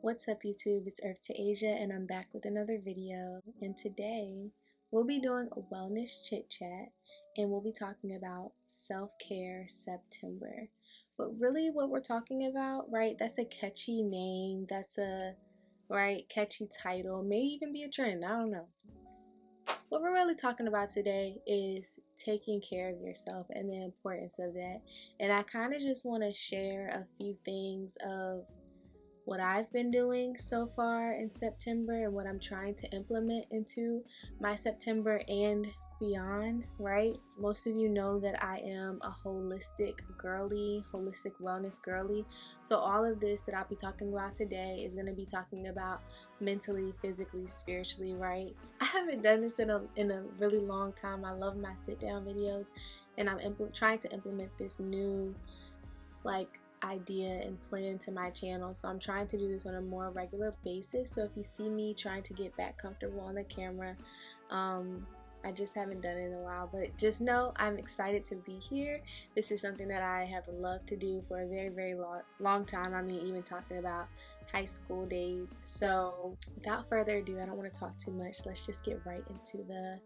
What's up YouTube, it's Earth to Asia and I'm back with another video, and today we'll be doing a wellness chit chat and we'll be talking about self-care September. But really what we're talking about, right, that's a catchy name, that's a catchy title, may even be a trend, I don't know. What we're really talking about today is taking care of yourself and the importance of that. And I kind of just want to share a few things of what I've been doing so far in September and what I'm trying to implement into my September and beyond, right? Most of you know that I am a holistic wellness girly. So all of this that I'll be talking about today is going to be talking about mentally, physically, spiritually, right? I haven't done this in a really long time. I love my sit down videos, and I'm trying to implement this new idea and plan to my channel, so I'm trying to do this on a more regular basis. So if you see me trying to get back comfortable on the camera, I just haven't done it in a while, but just know I'm excited to be here. This is something that I have loved to do for a very long time. I mean, even talking about high school days. So without further ado, I don't want to talk too much. Let's just get right into the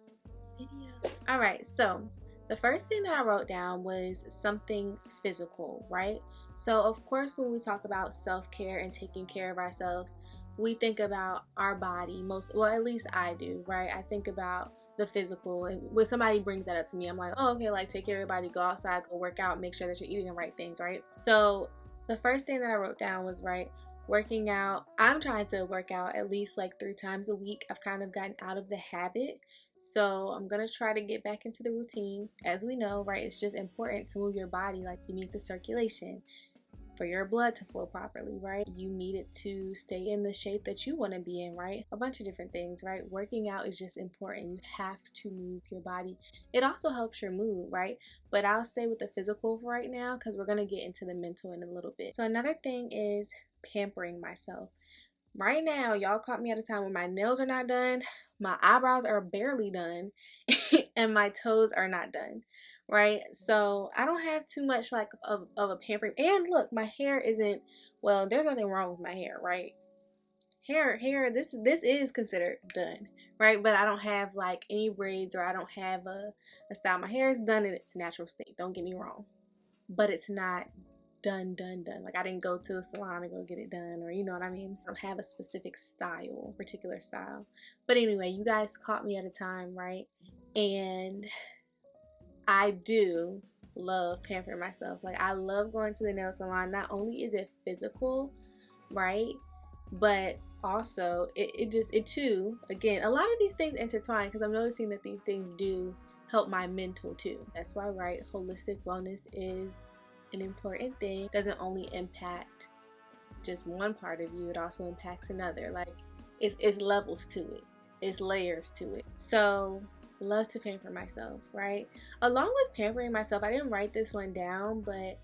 video. Alright, so the first thing that I wrote down was something physical, right? So of course when we talk about self-care and taking care of ourselves, we think about our body at least I do, right? I think about the physical, and when somebody brings that up to me, I'm like, oh, okay, like take care of your body, go outside, go work out, make sure that you're eating the right things, right? So the first thing that I wrote down was, right, working out. I'm trying to work out at least like 3 times a week. I've kind of gotten out of the habit, so I'm gonna try to get back into the routine. As we know, right, it's just important to move your body. Like, you need the circulation for your blood to flow properly, right? You need it to stay in the shape that you want to be in, right? A bunch of different things, right? Working out is just important. You have to move your body. It also helps your mood, right? But I'll stay with the physical for right now because we're going to get into the mental in a little bit. So another thing is pampering myself. Right now, y'all caught me at a time when my nails are not done, my eyebrows are barely done, and my toes are not done, right? So I don't have too much of a pampering. And look, my hair isn't, well, there's nothing wrong with my hair, right? This is considered done, right? But I don't have like any braids, or I don't have a style. My hair is done in its natural state, don't get me wrong. But it's not done. Like, I didn't go to the salon and go get it done, or you know what I mean? I don't have a specific style, particular style. But anyway, you guys caught me at a time, right? And I do love pampering myself. Like, I love going to the nail salon. Not only is it physical, right? But also it too, again, a lot of these things intertwine, because I'm noticing that these things do help my mental too. That's why, right, holistic wellness is an important thing. It doesn't only impact just one part of you, it also impacts another. Like, it's levels to it, it's layers to it. So love to pamper myself, right? Along with pampering myself, I didn't write this one down, but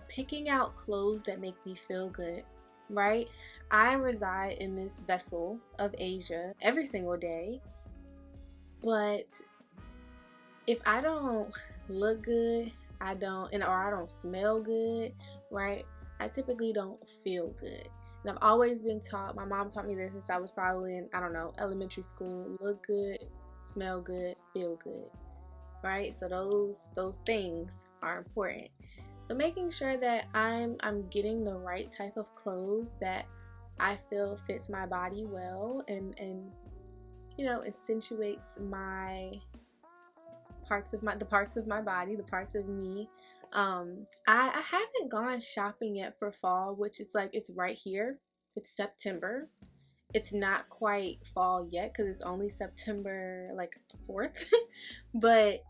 picking out clothes that make me feel good, right? I reside in this vessel of Asia every single day, but if I don't look good, or I don't smell good, right, I typically don't feel good. And I've always been taught, my mom taught me this since I was probably in, I don't know, elementary school: look good, smell good, feel good, right? So those things are important. So making sure that I'm getting the right type of clothes that I feel fits my body well, and you know, accentuates the parts of my body, the parts of me. I haven't gone shopping yet for fall, which is like, it's right here. It's September. It's not quite fall yet because it's only September like 4th. But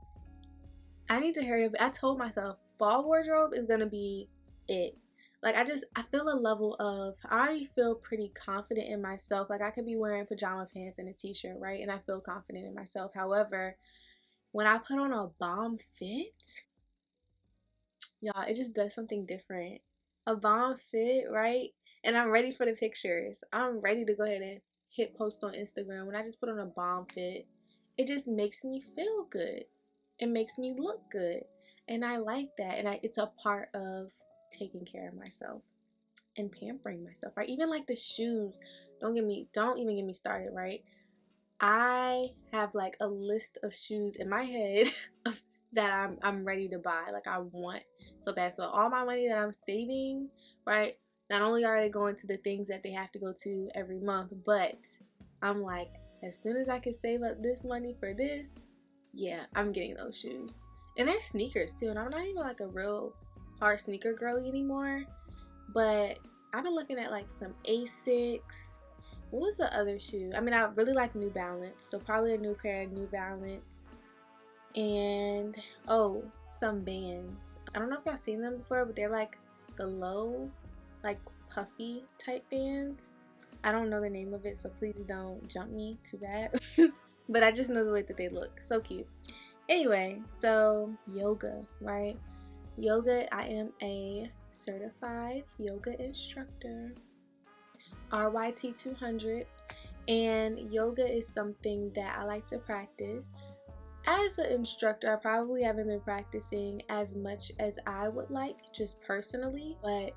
I need to hurry up. I told myself fall wardrobe is gonna be it. Like, I feel a level of, I already feel pretty confident in myself. Like, I could be wearing pajama pants and a t-shirt, right? And I feel confident in myself. However, when I put on a bomb fit, y'all, it just does something different. A bomb fit, right? And I'm ready for the pictures. I'm ready to go ahead and hit post on Instagram. When I just put on a bomb fit, it just makes me feel good. It makes me look good. And I like that. And it's a part of taking care of myself. and pampering myself, right? Even like the shoes. Don't even get me started, right? I have like a list of shoes in my head that I'm ready to buy. Like I want so bad. So all my money that I'm saving, right? Not only are they going to the things that they have to go to every month, but I'm like, as soon as I can save up this money for this, yeah, I'm getting those shoes. And they're sneakers too. And I'm not even like a real hard sneaker girly anymore. But I've been looking at like some Asics. What was the other shoe? I mean, I really like New Balance, so probably a new pair of New Balance. And oh, some Vans. I don't know if y'all seen them before, but they're like the low, like puffy type Vans. I don't know the name of it, so please don't jump me too bad. But I just know the way that they look. So cute. Anyway, so yoga, right? Yoga, I am a certified yoga instructor, RYT 200, and yoga is something that I like to practice. As an instructor, I probably haven't been practicing as much as I would like, just personally, but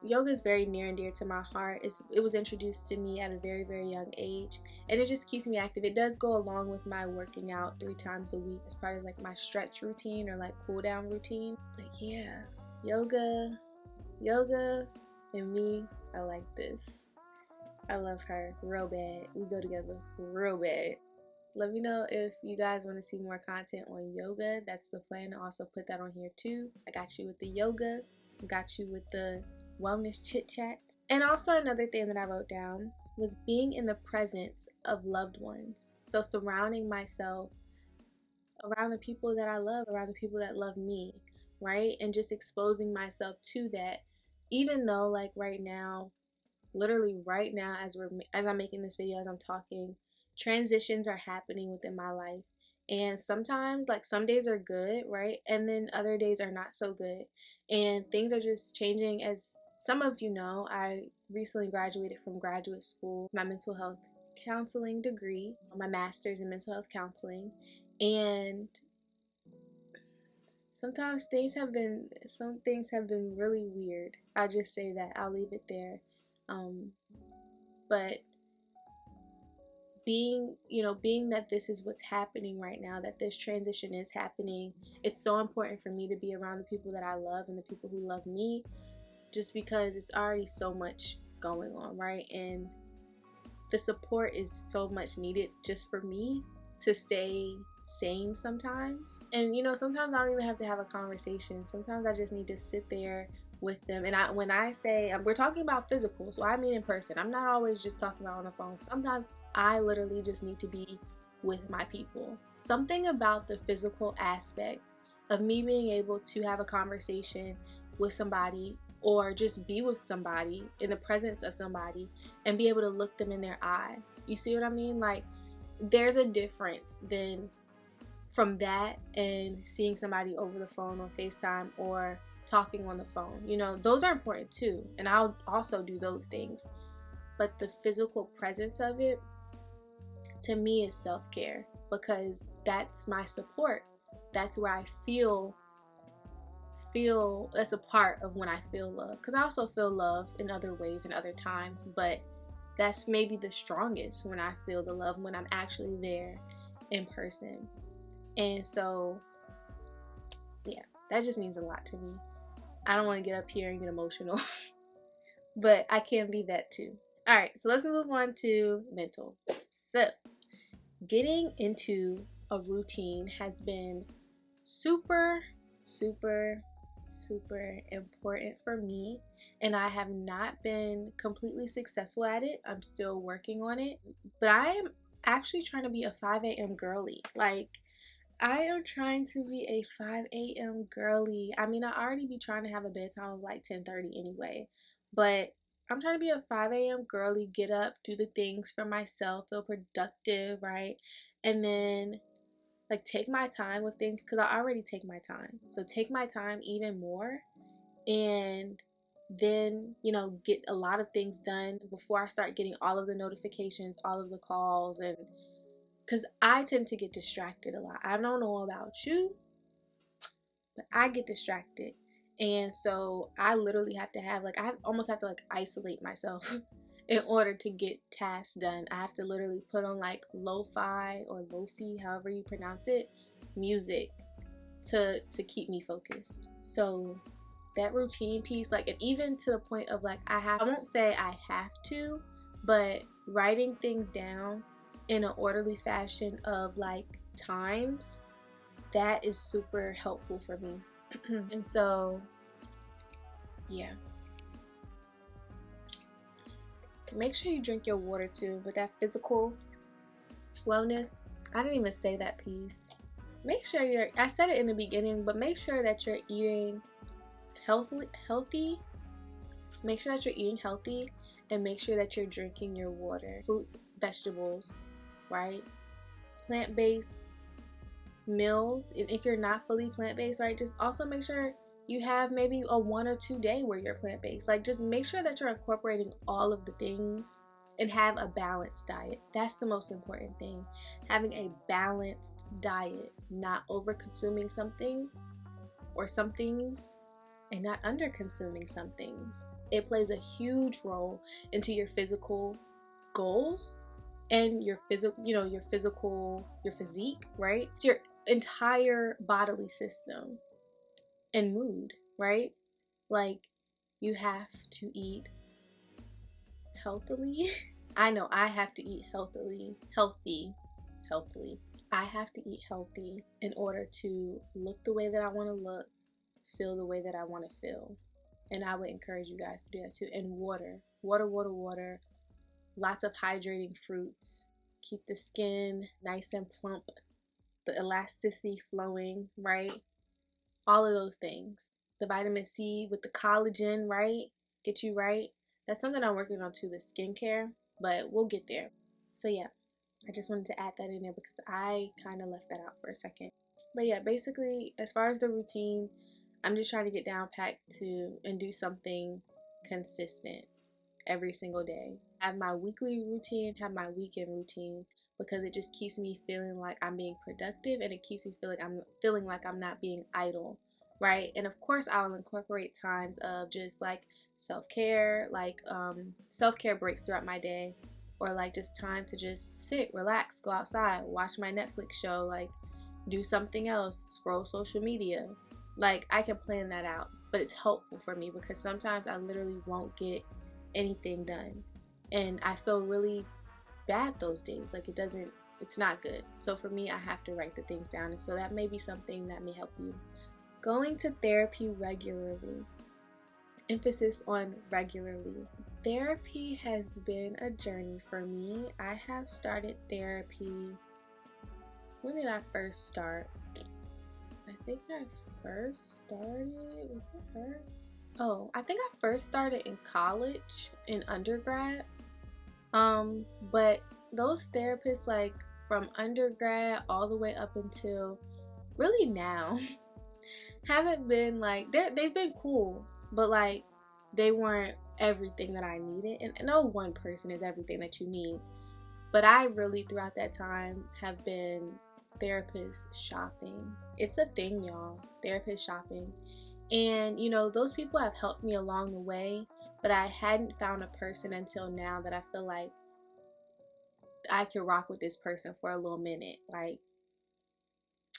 yoga is very near and dear to my heart. It was introduced to me at a very, very young age, and it just keeps me active. It does go along with my working out 3 times a week as part of like my stretch routine or like cool down routine. But yeah, yoga and me are like this. I love her real bad. We go together real bad. Let me know if you guys want to see more content on yoga. That's the plan, to also put that on here too. I got you with the yoga, got you with the wellness chit chats. And also another thing that I wrote down was being in the presence of loved ones. So surrounding myself around the people that I love, around the people that love me, right? And just exposing myself to that. Even though like right now, literally right now, as I'm making this video, as I'm talking, transitions are happening within my life. And sometimes like some days are good, right? And then other days are not so good. And things are just changing. As some of you know, I recently graduated from graduate school, my mental health counseling degree, my master's in mental health counseling. And some things have been really weird. I'll just say that. I'll leave it there. But being that this is what's happening right now, that this transition is happening, it's so important for me to be around the people that I love and the people who love me, just because it's already so much going on, right? And the support is so much needed just for me to stay sane sometimes. And sometimes I don't even have to have a conversation. Sometimes I just need to sit there with them. And when I say we're talking about physical, so I mean in person. I'm not always just talking about on the phone. Sometimes I literally just need to be with my people. Something about the physical aspect of me being able to have a conversation with somebody, or just be with somebody in the presence of somebody and be able to look them in their eye. You see what I mean? Like, there's a difference then from that and seeing somebody over the phone on FaceTime or talking on the phone. Those are important too, and I'll also do those things. But the physical presence of it, to me, is self-care, because that's my support. That's where I feel that's a part of when I feel love, because I also feel love in other ways and other times, but that's maybe the strongest when I feel the love, when I'm actually there in person. And so yeah, that just means a lot to me. I don't want to get up here and get emotional but I can be that too. All right, so let's move on to mental. So getting into a routine has been super important for me, and I have not been completely successful at it. I'm still working on it, but I am actually trying to be a 5 a.m. girly. Like, I am trying to be a 5 a.m. girly. I mean, I already be trying to have a bedtime of like 10:30 anyway, but I'm trying to be a 5 a.m. girly, get up, do the things for myself, feel productive, right? And then like take my time with things, because I already take my time. So take my time even more, and then get a lot of things done before I start getting all of the notifications, all of the calls, and because I tend to get distracted a lot. I don't know about you, but I get distracted. And so I literally have to have, like, almost have to like isolate myself in order to get tasks done. I have to literally put on like lo-fi or lofi, however you pronounce it, music to keep me focused. So that routine piece, like, and even to the point of like, I won't say I have to, but writing things down in an orderly fashion of like times, that is super helpful for me. And so yeah, make sure you drink your water too. With that physical wellness, I didn't even say that piece. Make sure I said it in the beginning, but make sure that you're eating healthy. Make sure that you're eating healthy, and make sure that you're drinking your water, fruits, vegetables, right? Plant-based meals. And if you're not fully plant-based, right, just also make sure you have maybe a 1 or 2 day where you're plant-based. Like, just make sure that you're incorporating all of the things and have a balanced diet. That's the most important thing. Having a balanced diet, not over consuming something or some things and not under consuming some things. It plays a huge role into your physical goals and your your physique, right? It's your entire bodily system and mood, right? Like, you have to eat healthily. I know I have to eat healthily. I have to eat healthy in order to look the way that I want to look, feel the way that I want to feel. And I would encourage you guys to do that too. And water. Lots of hydrating fruits. Keep the skin nice and plump, the elasticity flowing, right? All of those things. The vitamin C with the collagen, right? Get you right. That's something I'm working on too, the skincare, but we'll get there. So yeah, I just wanted to add that in there because I kind of left that out for a second. But yeah, basically, as far as the routine, I'm just trying to get down packed to and do something consistent every single day. Have my weekly routine, have my weekend routine, because it just keeps me feeling like I'm being productive, and it keeps me feeling like I'm not being idle, right? And of course, I'll incorporate times of just like self-care, like self-care breaks throughout my day, or like just time to just sit, relax, go outside, watch my Netflix show, like do something else, scroll social media. Like, I can plan that out, but it's helpful for me because sometimes I literally won't get anything done, and I feel really bad those days. Like, it's not good. So for me, I have to write the things down, and so that may be something that may help you. Going to therapy regularly. Emphasis on regularly. Therapy has been a journey for me. I have started therapy. When did I first start? I think I first started, was it her? Oh, I think I first started in college, in undergrad. But those therapists, like, from undergrad all the way up until really now, haven't been like, they've been cool, but like, they weren't everything that I needed. And no one person is everything that you need. But I really, throughout that time, have been therapist shopping. It's a thing, y'all. Therapist shopping. And, those people have helped me along the way, but I hadn't found a person until now that I feel like I can rock with this person for a little minute. Like,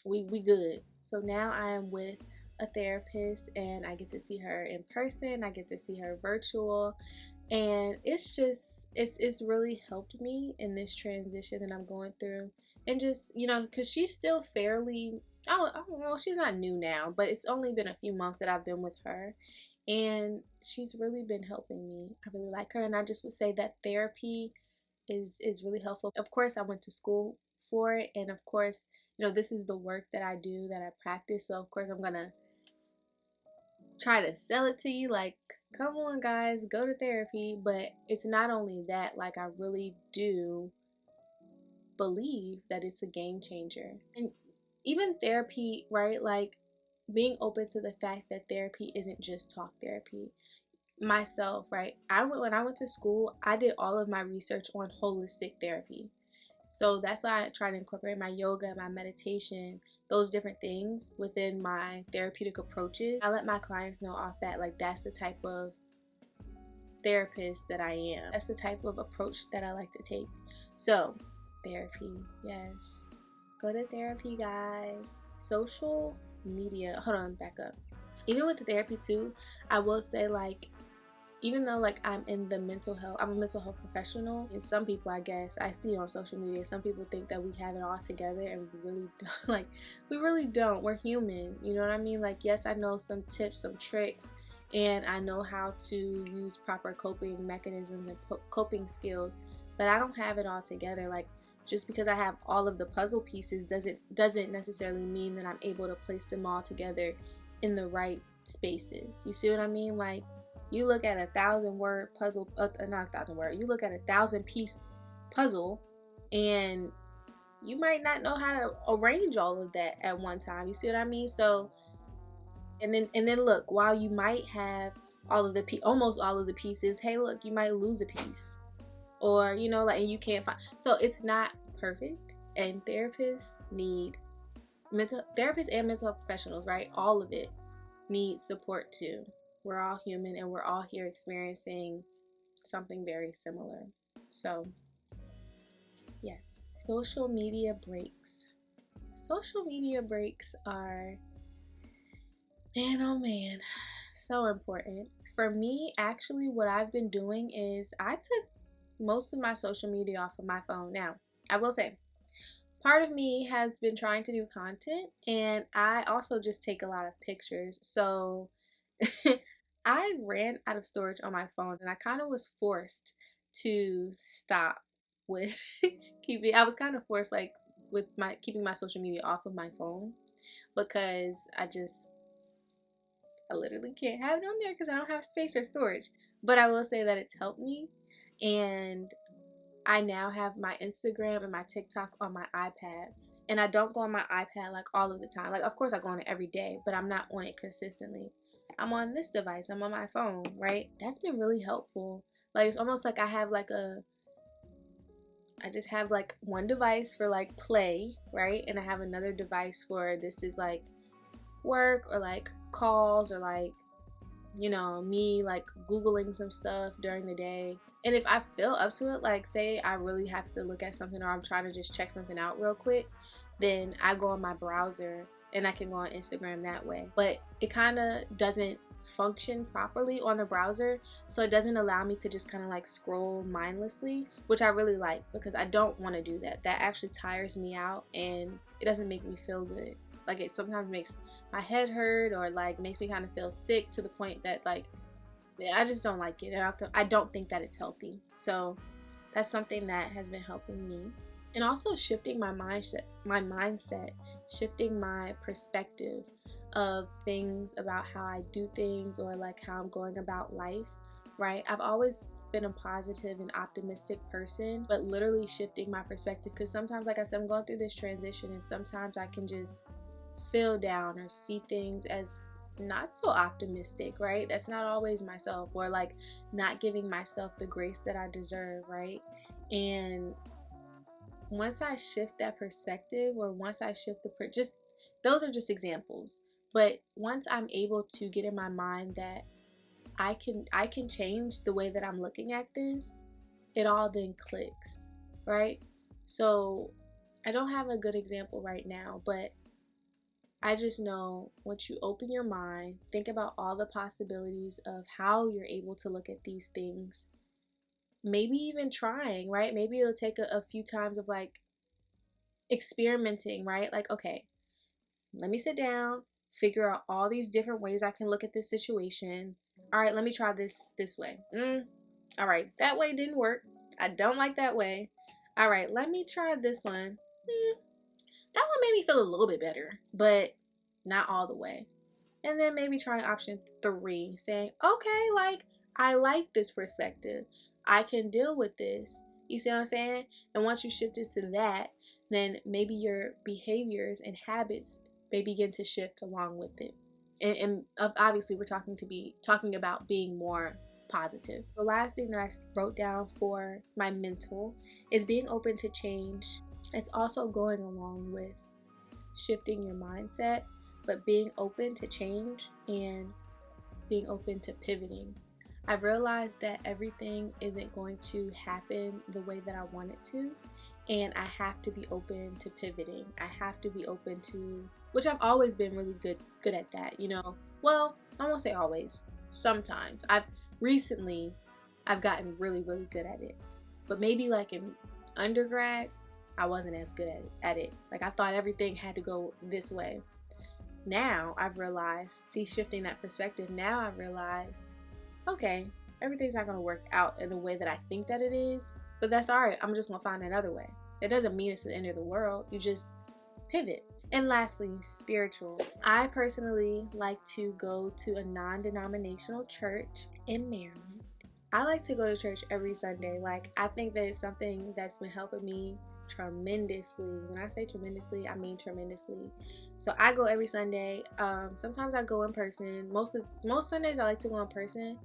we good. So now I am with a therapist, and I get to see her in person. I get to see her virtual, and it's really helped me in this transition that I'm going through. And just, because she's still fairly, well, she's not new now, but it's only been a few months that I've been with her, and she's really been helping me. I really like her, and I just would say that therapy is really helpful. Of course, I went to school for it, and of course, this is the work that I do, that I practice. So of course, I'm gonna try to sell it to you, like, come on guys, go to therapy. But it's not only that, like, I really do believe that it's a game changer. And even therapy, right, like, being open to the fact that therapy isn't just talk therapy. Myself, right, when I went to school, I did all of my research on holistic therapy. So that's why I try to incorporate my yoga, my meditation, those different things within my therapeutic approaches. I let my clients know off that, like, that's the type of therapist that I am. That's the type of approach that I like to take. So, therapy, yes. Go to therapy, guys. Social media, hold on, back up. Even with the therapy too, I will say, like, even though like I'm in the mental health, I'm a mental health professional, and some people, I guess I see on social media, some people think that we have it all together, and we really don't. Like, we really don't. We're human, you know what I mean? Like, yes, I know some tips, some tricks, and I know how to use proper coping mechanisms and coping skills, but I don't have it all together. Like, just because I have all of the puzzle pieces doesn't necessarily mean that I'm able to place them all together in the right spaces. You see what I mean? Like, you look at 1,000-word puzzle, not 1,000-word, you look at 1,000-piece puzzle, and you might not know how to arrange all of that at one time. You see what I mean? So, and then look, while you might have almost all of the pieces, hey, look, you might lose a piece, or like, and you can't find. So it's not perfect, and therapists and mental health professionals, right? All of it need support too. We're all human, and we're all here experiencing something very similar. So, yes. Social media breaks. Social media breaks are, man, oh man, so important. For me, actually, what I've been doing is I took most of my social media off of my phone. Now, I will say, part of me has been trying to do content, and I also just take a lot of pictures. So I ran out of storage on my phone, and I kind of was forced to stop with I was kind of forced, like, with my keeping my social media off of my phone, because I literally can't have it on there because I don't have space or storage. But I will say that it's helped me, and I now have my Instagram and my TikTok on my iPad. And I don't go on my iPad like all of the time. Like, of course I go on it every day, but I'm not on it consistently. I'm on this device, I'm on my phone, right? That's been really helpful. Like, it's almost like I just have like one device for like play, right? And I have another device for this is like work, or like calls, or like, me like Googling some stuff during the day. And if I feel up to it, like say I really have to look at something, or I'm trying to just check something out real quick, then I go on my browser and I can go on Instagram that way. But it kind of doesn't function properly on the browser, so it doesn't allow me to just kind of like scroll mindlessly, which I really like, because I don't want to do that. That actually tires me out, and it doesn't make me feel good. Like, it sometimes makes my head hurt, or like makes me kind of feel sick, to the point that, like, I just don't like it, and I don't think that it's healthy. So that's something that has been helping me. And also shifting my mindset, shifting my perspective of things, about how I do things, or like how I'm going about life, right? I've always been a positive and optimistic person, but literally shifting my perspective, because sometimes, like I said, I'm going through this transition, and sometimes I can just feel down or see things as not so optimistic, right? That's not always myself, or like not giving myself the grace that I deserve, right? And once I shift that perspective, or once I shift just those are just examples. But once I'm able to get in my mind that I can change the way that I'm looking at this, it all then clicks, right? So I don't have a good example right now, but I just know, once you open your mind, think about all the possibilities of how you're able to look at these things, maybe even trying, right? Maybe it'll take a few times of like experimenting, right? Like, okay, let me sit down, figure out all these different ways I can look at this situation. All right, let me try this way. All right, that way didn't work. I don't like that way. All right, let me try this one. That one made me feel a little bit better, but not all the way. And then maybe try option 3, saying, okay, like, I like this perspective. I can deal with this. You see what I'm saying? And once you shift it to that, then maybe your behaviors and habits may begin to shift along with it. And obviously, we're talking about being more positive. The last thing that I wrote down for my mental is being open to change It's also going along with shifting your mindset, but being open to change and being open to pivoting. I've realized that everything isn't going to happen the way that I want it to, and I have to be open to pivoting. I have to be open to, which I've always been really good at that, you know. Well, I won't say always. Sometimes. I've gotten really good at it. But maybe like in undergrad, I wasn't as good at it. Like I thought everything had to go this way. Now I've realized, see, shifting that perspective, now I've realized, okay, everything's not going to work out in the way that I think that it is, but that's all right. I'm just going to find another way. That doesn't mean it's the end of the world. You just pivot. And lastly, spiritual. I personally like to go to a non-denominational church in Maryland. I like to go to church every Sunday. Like, I think that it's something that's been helping me tremendously. When I say tremendously, I mean tremendously. So I go every Sunday. Sometimes I go in person. Most Sundays I like to go in person,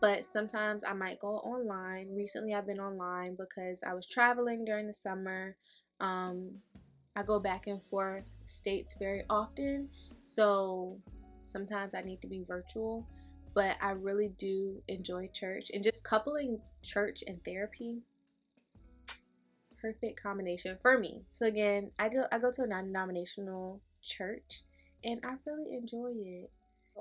but sometimes I might go online. Recently I've been online because I was traveling during the summer. I go back and forth states very often, so sometimes I need to be virtual, but I really do enjoy church, and just coupling church and therapy, perfect combination for me. So again, I go to a non-denominational church and I really enjoy it.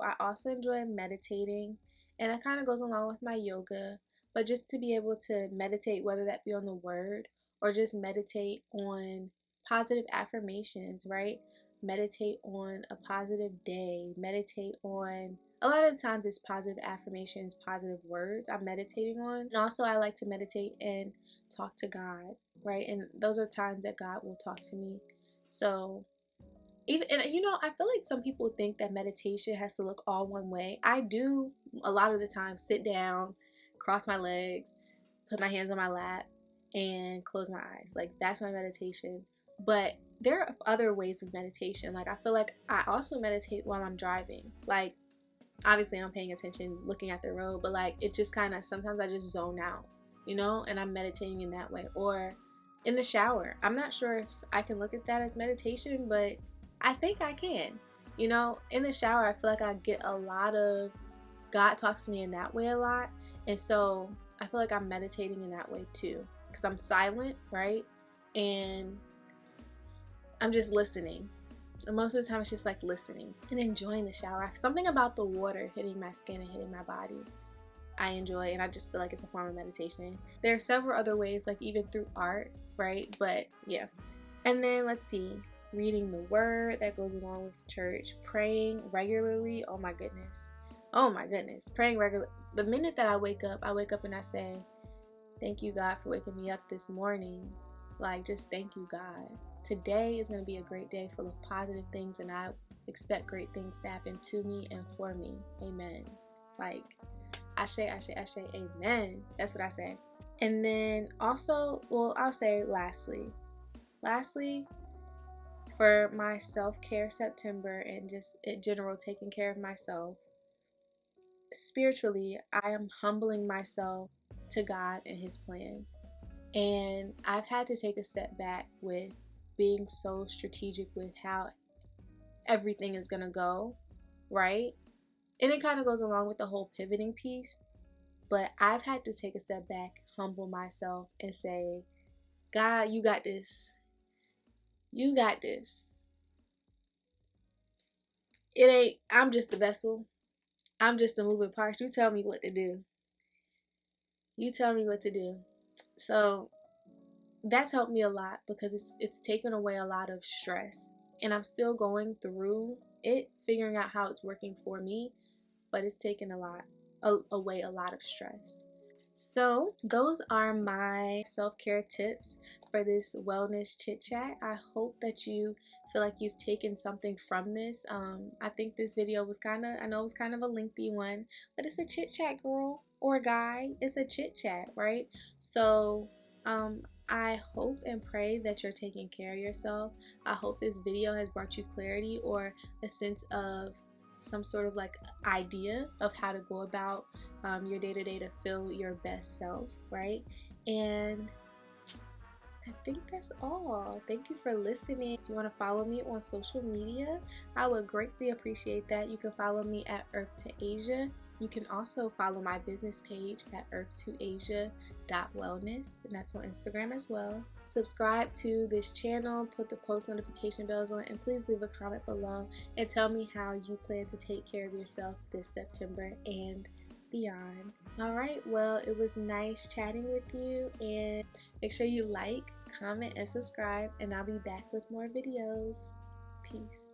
I also enjoy meditating, and that kind of goes along with my yoga, but just to be able to meditate, whether that be on the word or just meditate on positive affirmations, right? Meditate on a positive day, meditate on, a lot of the times it's positive affirmations, positive words I'm meditating on. And also I like to meditate and talk to God, right? And those are times that God will talk to me. So even, and you know, I feel like some people think that meditation has to look all one way. I do a lot of the time sit down, cross my legs, put my hands on my lap, and close my eyes. Like, that's my meditation. But there are other ways of meditation. Like, I feel like I also meditate while I'm driving. Like, obviously I'm paying attention, looking at the road, but like it just kind of, sometimes I just zone out, you know, and I'm meditating in that way. Or in the shower. I'm not sure if I can look at that as meditation, but I think I can. You know, in the shower, I feel like I get a lot of, God talks to me in that way a lot. And so I feel like I'm meditating in that way too, because I'm silent, right? And I'm just listening. And most of the time it's just like listening and enjoying the shower. Something about the water hitting my skin and hitting my body I enjoy, and I just feel like it's a form of meditation. There are several other ways, like even through art, right? But yeah. And then let's see, reading the word, that goes along with church. Praying regularly. Oh my goodness. Oh my goodness. Praying regularly. The minute that I wake up and I say, thank you, God, for waking me up this morning. Like, just thank you, God. Today is going to be a great day full of positive things, and I expect great things to happen to me and for me. Amen. Like, ashe, ashe, ashe, amen. That's what I say. And then also, well, I'll say lastly, for my self-care September and just in general taking care of myself, spiritually, I am humbling myself to God and His plan. And I've had to take a step back with being so strategic with how everything is going to go, right? And it kind of goes along with the whole pivoting piece. But I've had to take a step back, humble myself, and say, God, you got this. You got this. It ain't, I'm just the vessel. I'm just the moving parts. You tell me what to do. You tell me what to do. So that's helped me a lot because it's taken away a lot of stress. And I'm still going through it, figuring out how it's working for me, but it's taken away a lot of stress. So those are my self-care tips for this wellness chit chat. I hope that you feel like you've taken something from this. I think this video was I know it was kind of a lengthy one, but it's a chit chat, girl or guy. It's a chit chat, right? So I hope and pray that you're taking care of yourself. I hope this video has brought you clarity or a sense of some sort of like idea of how to go about your day-to-day to feel your best self, right? And I think that's all. Thank you for listening. If you want to follow me on social media, I would greatly appreciate that. You can follow me at Earth to Asia. You can also follow my business page at earth2asia.wellness, and that's on Instagram as well. Subscribe to this channel, put the post notification bells on, and please leave a comment below and tell me how you plan to take care of yourself this September and beyond. All right, well, it was nice chatting with you, and make sure you like, comment, and subscribe, and I'll be back with more videos. Peace.